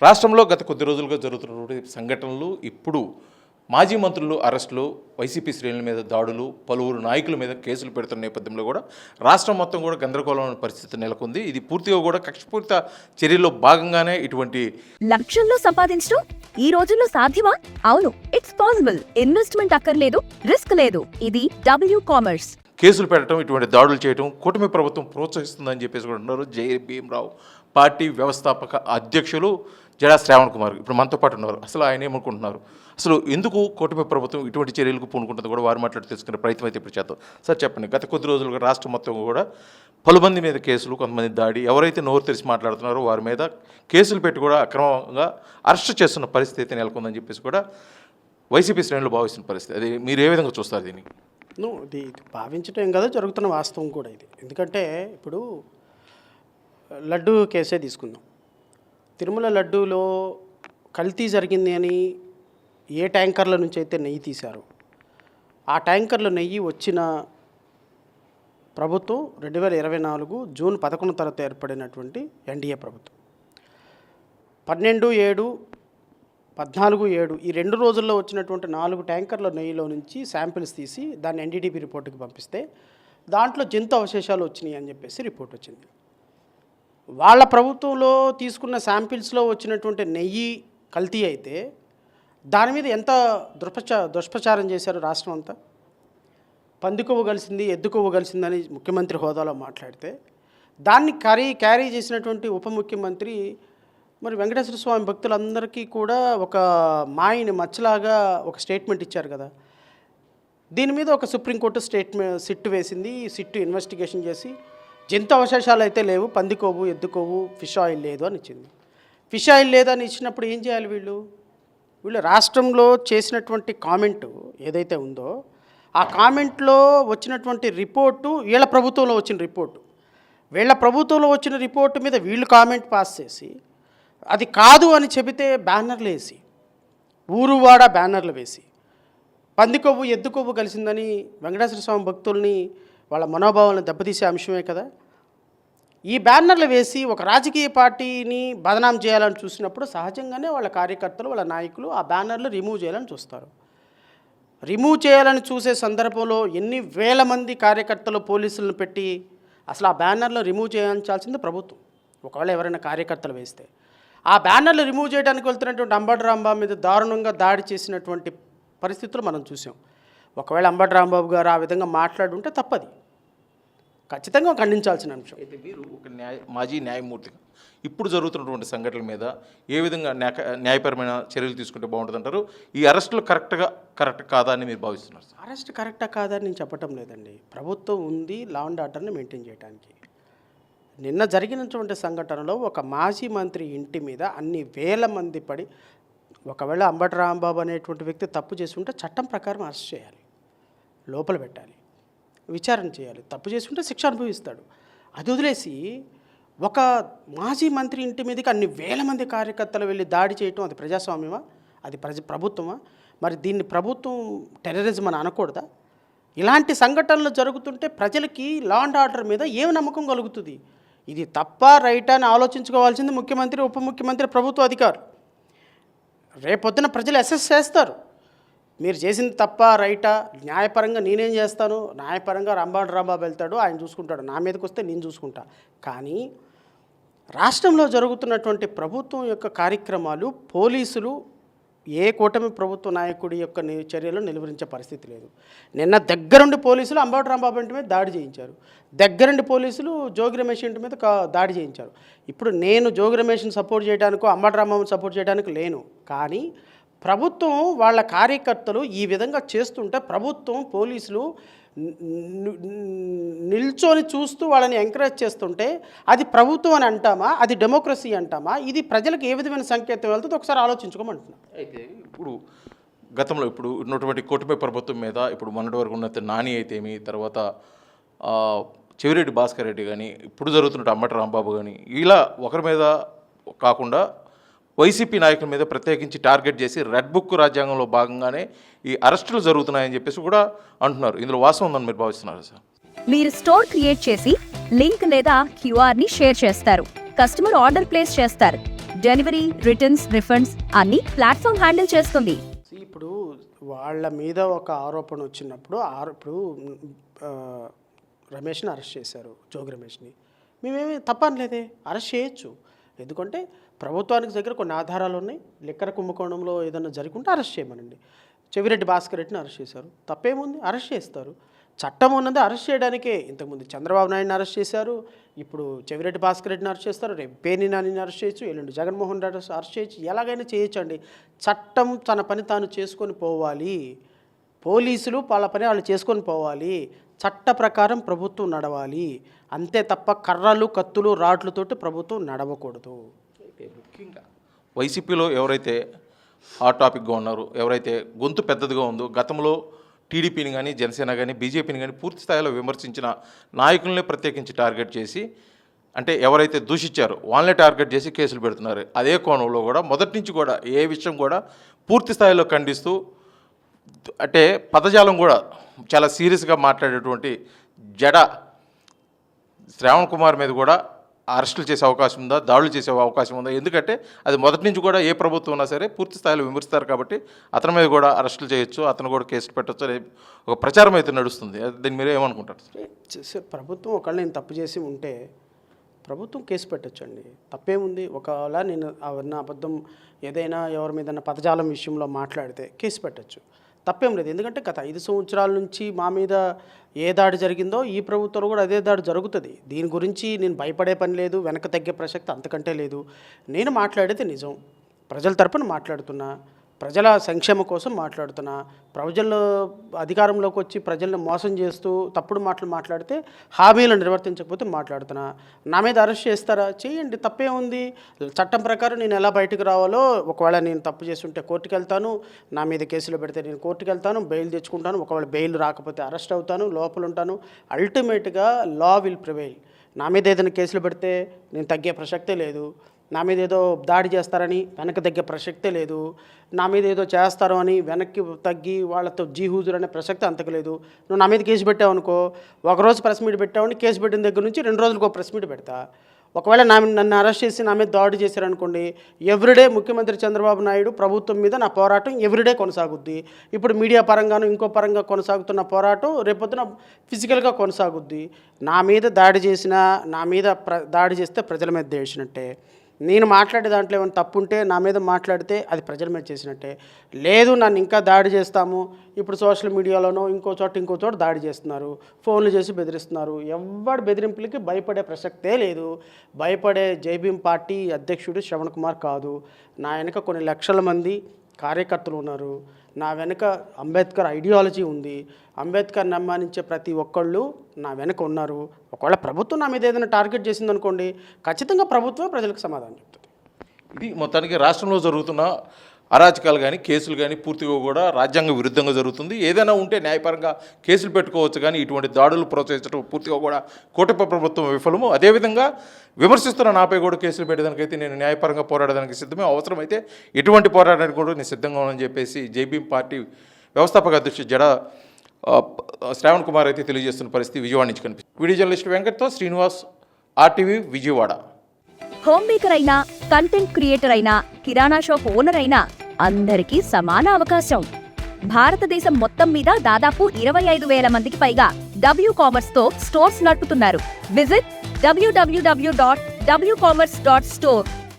రాష్ట్రంలో గత కొద్ది రోజులుగా జరుగుతున్నటువంటి సంఘటనలు ఇప్పుడు మాజీ మంత్రులు అరెస్టులు, వైసీపీ శ్రేణుల మీద దాడులు, పలువురు నాయకుల మీద కేసులు పెడుతున్న నేపథ్యంలో కూడా రాష్ట్రం మొత్తం కూడా గందరగోళమైన పరిస్థితి నెలకొంది. ఇది పూర్తిగా కూడా కక్షపూరిత చర్యల్లో భాగంగానే ఇటువంటి లక్షల్లో సంపాదించడం ఈ రోజుల్లో సాధ్యమా? అవును, ఇట్స్ పాసిబుల్. ఇన్వెస్ట్మెంట్ అక్కర్లేదు, రిస్క్ లేదు. ఇది డబ్ల్యూ కామర్స్. కేసులు పెట్టడం, ఇటువంటి దాడులు చేయడం కూటమి ప్రభుత్వం ప్రోత్సహిస్తుందని చెప్పేసి కూడా ఉన్నారు. జై భీమరావు పార్టీ వ్యవస్థాపక అధ్యక్షులు జడా శ్రావణ్ కుమార్ ఇప్పుడు మనతో పాటు ఉన్నారు. అసలు ఆయన ఏమనుకుంటున్నారు, అసలు ఎందుకు కూటమి ప్రభుత్వం ఇటువంటి చర్యలకు పూనుకుంటుంది కూడా వారు మాట్లాడి తెలుసుకునే ప్రయత్నం అయితే ఇప్పుడు చేద్దాం. సార్ చెప్పండి, గత కొద్ది రోజులుగా రాష్ట్రం మొత్తం కూడా పలుమంది మీద కేసులు, కొంతమంది దాడి, ఎవరైతే నోరు తెరిచి మాట్లాడుతున్నారో వారి మీద కేసులు పెట్టి కూడా అక్రమంగా అరెస్ట్ చేస్తున్న పరిస్థితి అయితే నెలకొందని చెప్పేసి కూడా వైసీపీ శ్రేణులు భావిస్తున్న పరిస్థితి. అది మీరు ఏ విధంగా చూస్తారు దీన్ని? ఇది భావించడం ఏం కదా, జరుగుతున్న వాస్తవం కూడా ఇది. ఎందుకంటే ఇప్పుడు లడ్డు కేసే తీసుకుందాం. తిరుమల లడ్డూలో కల్తీ జరిగింది అని ఏ ట్యాంకర్ల నుంచి అయితే నెయ్యి తీశారో ఆ ట్యాంకర్లో నెయ్యి వచ్చిన ప్రభుత్వం 2024 జూన్ 11 తర్వాత ఏర్పడినటువంటి ఎన్డీఏ ప్రభుత్వం. 12/7, 14/7 ఈ 2 రోజుల్లో వచ్చినటువంటి 4 ట్యాంకర్ల నెయ్యిలో నుంచి శాంపిల్స్ తీసి దాన్ని ఎన్డీటీపీ రిపోర్ట్కి పంపిస్తే దాంట్లో జంతు అవశేషాలు వచ్చినాయి అని చెప్పేసి రిపోర్ట్ వచ్చింది. వాళ్ళ ప్రభుత్వంలో తీసుకున్న శాంపిల్స్లో వచ్చినటువంటి నెయ్యి కల్తీ అయితే దాని మీద ఎంత దుష్ప్రచారం చేశారు రాష్ట్రం అంతా. పంది కొవ్వు కలిసింది, ఎద్దు కొవ్వు కలిసిందని ముఖ్యమంత్రి హోదాలో మాట్లాడితే దాన్ని క్యారీ చేసినటువంటి ఉప ముఖ్యమంత్రి మరి వెంకటేశ్వర స్వామి భక్తులందరికీ కూడా ఒక మాయని మచ్చలాగా ఒక స్టేట్మెంట్ ఇచ్చారు కదా. దీని మీద ఒక సుప్రీంకోర్టు సిట్టు వేసింది. ఈ సిట్టు ఇన్వెస్టిగేషన్ చేసి జంతు అవశేషాలు అయితే లేవు, పంది కొవ్వు, ఎద్దు కొవ్వు, ఫిష్ ఆయిల్ లేదు అని ఇచ్చింది. ఫిష్ ఆయిల్ లేదని ఇచ్చినప్పుడు ఏం చేయాలి వీళ్ళు రాష్ట్రంలో చేసినటువంటి కామెంటు ఏదైతే ఉందో ఆ కామెంట్లో వచ్చినటువంటి రిపోర్టు వీళ్ళ ప్రభుత్వంలో వచ్చిన రిపోర్టు, వీళ్ళ ప్రభుత్వంలో వచ్చిన రిపోర్టు మీద వీళ్ళు కామెంట్ పాస్ చేసి అది కాదు అని చెబితే బ్యానర్లు వేసి, ఊరువాడ బ్యానర్లు వేసి పంది కొవ్వు, ఎద్దు కొవ్వు కలిసిందని వెంకటేశ్వర స్వామి భక్తుల్ని వాళ్ళ మనోభావాలను దెబ్బతీసే అంశమే కదా. ఈ బ్యానర్లు వేసి ఒక రాజకీయ పార్టీని బదనాం చేయాలని చూసినప్పుడు సహజంగానే వాళ్ళ కార్యకర్తలు, వాళ్ళ నాయకులు ఆ బ్యానర్లు రిమూవ్ చేయాలని చూస్తారు. రిమూవ్ చేయాలని చూసే సందర్భంలో ఎన్ని వేల మంది కార్యకర్తలు పోలీసులను పెట్టి అసలు ఆ బ్యానర్లు రిమూవ్ చేయించాల్సింది ప్రభుత్వం. ఒకవేళ ఎవరైనా కార్యకర్తలు వేస్తే ఆ బ్యానర్లు రిమూవ్ చేయడానికి వెళ్తున్నటువంటి అంబటి రాంబాబు మీద దారుణంగా దాడి చేసినటువంటి పరిస్థితులు మనం చూసాం. ఒకవేళ అంబటి రాంబాబు గారు ఆ విధంగా మాట్లాడుంటే తప్పది, ఖచ్చితంగా ఖండించాల్సిన అంశం. అయితే మీరు ఒక మాజీ న్యాయమూర్తిగా ఇప్పుడు జరుగుతున్నటువంటి సంఘటనల మీద ఏ విధంగా న్యాయపరమైన చర్యలు తీసుకుంటే బాగుంటుందంటారు? ఈ అరెస్టులు కరెక్ట్ కాదా అని మీరు భావిస్తున్నారు? అరెస్ట్ కరెక్టా కాదా అని నేను చెప్పటం లేదండి. ప్రభుత్వం ఉంది లా అండ్ ఆర్డర్ని మెయింటైన్ చేయడానికి. నిన్న జరిగినటువంటి సంఘటనలో ఒక మాజీ మంత్రి ఇంటి మీద అన్ని వేల మంది పడి, ఒకవేళ అంబటి రాంబాబు అనేటువంటి వ్యక్తి తప్పు చేసి ఉంటే చట్టం ప్రకారం అరెస్ట్ చేయాలి, లోపల పెట్టాలి, విచారణ చేయాలి. తప్పు చేసి ఉంటే శిక్ష అనుభవిస్తాడు. అది వదిలేసి ఒక మాజీ మంత్రి ఇంటి మీదకి అన్ని వేల మంది కార్యకర్తలు వెళ్ళి దాడి చేయటం అది ప్రజాస్వామ్యమా? అది ప్రభుత్వమా? మరి దీన్ని ప్రభుత్వం టెర్రరిజం అని అనకూడదా? ఇలాంటి సంఘటనలు జరుగుతుంటే ప్రజలకి లా అండ్ ఆర్డర్ మీద ఏం నమ్మకం కలుగుతుంది? ఇది తప్ప రైటా అని ఆలోచించుకోవాల్సింది ముఖ్యమంత్రి, ఉప ముఖ్యమంత్రి, ప్రభుత్వ అధికారులు. రేపొద్దున ప్రజలు అసెస్ చేస్తారు మీరు చేసింది తప్ప రైటా. న్యాయపరంగా నేనేం చేస్తాను, న్యాయపరంగా అంబటి రాంబాబు వెళ్తాడు, ఆయన చూసుకుంటాడు, నా మీదకి వస్తే నేను చూసుకుంటా. కానీ రాష్ట్రంలో జరుగుతున్నటువంటి ప్రభుత్వం యొక్క కార్యక్రమాలు పోలీసులు ఏ కూటమి ప్రభుత్వ నాయకుడి యొక్క చర్యలు నిలువరించే పరిస్థితి లేదు. నిన్న దగ్గరుండి పోలీసులు అంబటి రాంబాబు ఇంటి మీద దాడి చేయించారు, దగ్గరుండి పోలీసులు జోగి రమేష్ ఇంటి మీద దాడి చేయించారు. ఇప్పుడు నేను జోగి రమేష్ని సపోర్ట్ చేయడానికో అంబటి రాంబాబుని సపోర్ట్ చేయడానికి లేను, కానీ ప్రభుత్వం వాళ్ళ కార్యకర్తలు ఈ విధంగా చేస్తుంటే ప్రభుత్వం, పోలీసులు నిల్చొని చూస్తూ వాళ్ళని ఎంకరేజ్ చేస్తుంటే అది ప్రభుత్వం అని అంటామా, అది డెమోక్రసీ అంటామా? ఇది ప్రజలకు ఏ విధమైన సంకేతం వెళ్తుందో ఒకసారి ఆలోచించుకోమంటున్నా. అయితే ఇప్పుడు గతంలో ఇప్పుడు ఉన్నటువంటి కూటమి ప్రభుత్వం మీద ఇప్పుడు మొన్నటి వరకు ఉన్న నాని అయితేమి, తర్వాత చెవిరెడ్డి భాస్కర్ రెడ్డి కానీ, ఇప్పుడు జరుగుతున్న అంబటి రాంబాబు కానీ, ఇలా ఒకరి మీద కాకుండా వైసీపీ నాయకుల మీద ప్రత్యేకించి టార్గెట్ చేసి రెడ్ బుక్ రాజ్యాంగంలో భాగంగానే ఈ అరెస్టులు జరుగుతున్నాయని చెప్పేసి కూడా అంటున్నారు. ఇందులో వాస్తవం ఉందని మీరు భావిస్తున్నారు సార్? మీరు స్టోర్ క్రియేట్ చేసి లింక్ లేదా క్యూఆర్ ని షేర్ చేస్తారు, కస్టమర్ ఆర్డర్ ప్లేస్ చేస్తారు, డెలివరీ, రిటర్న్స్, రిఫండ్స్ అన్ని ప్లాట్ఫామ్ హ్యాండిల్ చేస్తుంది. ఇప్పుడు వాళ్ళ మీద ఒక ఆరోపణ వచ్చినప్పుడు ఇప్పుడు ఆ, రమేష్ని అరెస్ట్ చేశారు, జోగి రమేష్ని. మేమేమి తప్పనలేదే, అరెస్ట్ చేయొచ్చు. ఎందుకంటే ప్రభుత్వానికి దగ్గర కొన్ని ఆధారాలు ఉన్నాయి. లిక్కర్ కుంభకోణంలో ఏదైనా జరుగుంటే అరెస్ట్ చేయమనండి. చెవిరెడ్డి భాస్కర్ రెడ్డిని అరెస్ట్ చేశారు, తప్పేముంది, అరెస్ట్ చేస్తారు. చట్టం ఉన్నది అరెస్ట్ చేయడానికే. ఇంతకుముందు చంద్రబాబు నాయుడిని అరెస్ట్ చేశారు, ఇప్పుడు చెవిరెడ్డి భాస్కర్ రెడ్డిని అరెస్ట్ చేస్తారు, రేపు పేర్ని నానిని అరెస్ట్ చేయొచ్చు, ఎల్లుండి జగన్మోహన్ రెడ్డి అరెస్ట్ చేయొచ్చు, ఎలాగైనా చేయొచ్చండి. చట్టం తన పని తాను చేసుకొని పోవాలి. పోలీసులు వాళ్ళ పని వాళ్ళు చేసుకొని పోవాలి. చట్ట ప్రకారం ప్రభుత్వం నడవాలి, అంతే తప్ప కర్రలు, కత్తులు, రాడ్లతోటి ప్రభుత్వం నడవకూడదు. ముఖ్యంగా వైసీపీలో ఎవరైతే హాట్ టాపిక్గా ఉన్నారో, ఎవరైతే గొంతు పెద్దదిగా ఉందో, గతంలో టీడీపీని కానీ, జనసేన కానీ, బీజేపీని కానీ పూర్తి స్థాయిలో విమర్శించిన నాయకులనే ప్రత్యేకించి టార్గెట్ చేసి, అంటే ఎవరైతే దూషించారో వాళ్ళనే టార్గెట్ చేసి కేసులు పెడుతున్నారు. అదే కోణంలో కూడా మొదటి నుంచి కూడా ఏ విషయం కూడా పూర్తి స్థాయిలో ఖండిస్తూ, అంటే పదజాలం కూడా చాలా సీరియస్గా మాట్లాడేటువంటి జడ శ్రావణ్ కుమార్ మీద కూడా అరెస్టులు చేసే అవకాశం ఉందా, దాడులు చేసే అవకాశం ఉందా? ఎందుకంటే అది మొదటి నుంచి కూడా ఏ ప్రభుత్వం ఉన్నా సరే పూర్తి స్థాయిలో విమర్శిస్తారు కాబట్టి అతని మీద కూడా అరెస్టులు చేయొచ్చు, అతను కూడా కేసులు పెట్టచ్చు అనే ఒక ప్రచారం అయితే నడుస్తుంది. దీన్ని మీరు ఏమనుకుంటారు? ప్రభుత్వం ఒకవేళ నేను తప్పు చేసి ఉంటే ప్రభుత్వం కేసు పెట్టచ్చండి, తప్పేముంది. ఒకవేళ నేను నా అబద్ధం ఏదైనా ఎవరి మీద పదజాలం విషయంలో మాట్లాడితే కేసు పెట్టచ్చు, తప్పేం లేదు. ఎందుకంటే గత 5 సంవత్సరాల నుంచి మా మీద ఏ దాడి జరిగిందో ఈ ప్రభుత్వంలో కూడా అదే దాడి జరుగుతుంది. దీని గురించి నేను భయపడే పని లేదు, వెనక తగ్గే ప్రసక్తి అంతకంటే లేదు. నేను మాట్లాడేది నిజం, ప్రజల తరపున మాట్లాడుతున్నా, ప్రజల సంక్షేమం కోసం మాట్లాడుతున్నా. ప్రజలు అధికారంలోకి వచ్చి ప్రజల్ని మోసం చేస్తూ తప్పుడు మాటలు మాట్లాడితే, హామీలు నిర్వర్తించకపోతే మాట్లాడుతున్నా. నా మీద అరెస్ట్ చేస్తారా, చేయండి, తప్పే ఉంది. చట్టం ప్రకారం నేను ఎలా బయటకు రావాలో, ఒకవేళ నేను తప్పు చేస్తుంటే కోర్టుకు వెళ్తాను, నా మీద కేసులు పెడితే నేను కోర్టుకు వెళ్తాను, బెయిల్ తెచ్చుకుంటాను. ఒకవేళ బెయిల్ రాకపోతే అరెస్ట్ అవుతాను, లోపల ఉంటాను. అల్టిమేట్గా లా విల్ ప్రివైల్. నా మీద ఏదైనా కేసులు పెడితే నేను తగ్గే ప్రసక్తే లేదు. నా మీద ఏదో దాడి చేస్తారని వెనక్కి తగ్గే ప్రసక్తే లేదు. నా మీద ఏదో చేస్తారు అని వెనక్కి తగ్గి వాళ్ళతో జీహూజురు అనే ప్రసక్తి అంతకు లేదు. నువ్వు నా మీద కేసు పెట్టావు అనుకో, ఒకరోజు ప్రెస్ మీట్ పెట్టావని కేసు పెట్టిన దగ్గర నుంచి 2 రోజులకు ఒక ప్రెస్ మీట్ పెడతా. ఒకవేళ నన్ను అరెస్ట్ చేసి నా మీద దాడి చేశారనుకోండి, ఎవ్రీడే ముఖ్యమంత్రి చంద్రబాబు నాయుడు ప్రభుత్వం మీద నా పోరాటం ఎవ్రీడే కొనసాగుద్ది. ఇప్పుడు మీడియా పరంగాను ఇంకో పరంగా కొనసాగుతున్న పోరాటం రేపొద్దున ఫిజికల్గా కొనసాగుద్ది. నా మీద దాడి చేసినా, నా మీద దాడి చేస్తే ప్రజల మీద చేసినట్టే. నేను మాట్లాడే దాంట్లో ఏమైనా తప్పు ఉంటే నా మీద మాట్లాడితే అది ప్రజల మీద చేసినట్టే. లేదు నన్ను ఇంకా దాడి చేస్తాము, ఇప్పుడు సోషల్ మీడియాలోనో ఇంకో చోట దాడి చేస్తున్నారు, ఫోన్లు చేసి బెదిరిస్తున్నారు. ఎవరి బెదిరింపులకి భయపడే ప్రసక్తే లేదు. భయపడే జైభీం పార్టీ అధ్యక్షుడు శ్రవణ్ కుమార్ కాదు. నా వెనక కొన్ని లక్షల మంది కార్యకర్తలు ఉన్నారు. నా వెనక అంబేద్కర్ ఐడియాలజీ ఉంది. అంబేద్కర్ని అమ్మానించే ప్రతి ఒక్కళ్ళు నా వెనక ఉన్నారు. ఒకవేళ ప్రభుత్వం నా మీద ఏదైనా టార్గెట్ చేసిందనుకోండి, ఖచ్చితంగా ప్రభుత్వమే ప్రజలకు సమాధానం చెప్తుంది. ఇది మొత్తానికి రాష్ట్రంలో జరుగుతున్న అరాచకాలు కానీ, కేసులు కానీ పూర్తిగా కూడా రాజ్యాంగ విరుద్ధంగా జరుగుతుంది. ఏదైనా ఉంటే న్యాయపరంగా కేసులు పెట్టుకోవచ్చు, కానీ ఇటువంటి దాడులు ప్రోత్సహించడం పూర్తిగా కూడా కూటమి ప్రభుత్వం విఫలము. అదేవిధంగా విమర్శిస్తున్న నాపై కూడా కేసులు పెట్టడానికైతే నేను న్యాయపరంగా పోరాడడానికి సిద్ధమే, అవసరమైతే ఎటువంటి పోరాడడానికి కూడా నేను సిద్ధంగా ఉన్నానని చెప్పేసి జైభీం పార్టీ వ్యవస్థాపక అధ్యక్షుడు జడ శ్రావణ్ కుమార్ అయితే తెలియజేస్తున్న పరిస్థితి విజయవాడ నుంచి కనిపిస్తుంది. వీడియో జర్నలిస్ట్ వెంకట్తో Srinivas, RTV Vijayawada. Home maker అయినా, కంటెంట్ క్రియేటర్ అయినా, కిరాణా షాప్ ఓనర్ అయినా అందరికీ సమాన అవకాశం. భారతదేశం మొత్తం మీద దాదాపు 25,000 మందికి పైగా WCommerce తో స్టోర్స్ నడుపుతున్నారు. Visit www.wcommerce.store